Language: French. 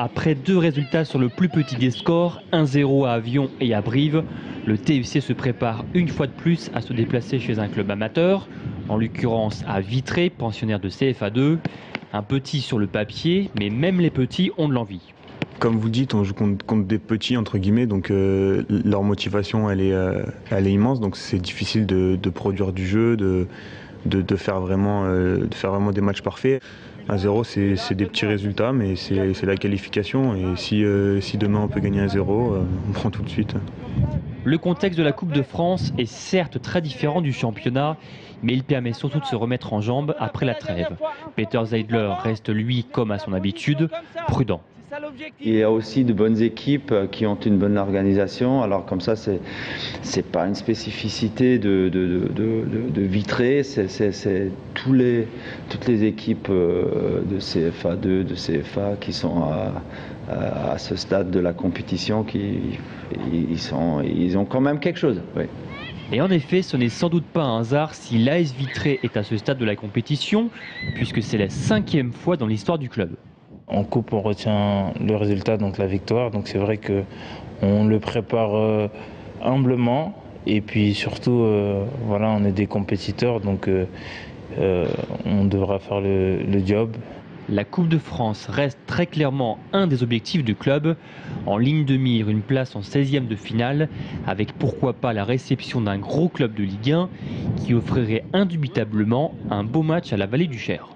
Après 2 résultats sur le plus petit des scores, 1-0 à Avion et à Brive, le TFC se prépare une fois de plus à se déplacer chez un club amateur, en l'occurrence à Vitré, pensionnaire de CFA2. Un petit sur le papier, mais même les petits ont de l'envie. Comme vous dites, on joue contre des petits, entre guillemets, donc leur motivation, elle est immense, donc c'est difficile de produire du jeu, de faire vraiment des matchs parfaits. 1-0, c'est des petits résultats, mais c'est la qualification, et si demain on peut gagner 1-0, on prend tout de suite. Le contexte de la Coupe de France est certes très différent du championnat, mais il permet surtout de se remettre en jambes après la trêve. Peter Zeidler reste, lui, comme à son habitude, prudent. Il y a aussi de bonnes équipes qui ont une bonne organisation. Alors comme ça, c'est pas une spécificité de Vitré. C'est toutes les équipes de CFA2, de CFA qui sont à ce stade de la compétition, ils ont quand même quelque chose. Oui. Et en effet, ce n'est sans doute pas un hasard si l'AS Vitré est à ce stade de la compétition, puisque c'est la 5e fois dans l'histoire du club. En coupe, on retient le résultat, donc la victoire. Donc c'est vrai qu'on le prépare humblement. Et puis surtout, voilà, on est des compétiteurs, donc on devra faire le job. La Coupe de France reste très clairement un des objectifs du club. En ligne de mire, une place en 16e de finale, avec pourquoi pas la réception d'un gros club de Ligue 1 qui offrirait indubitablement un beau match à la Vallée du Cher.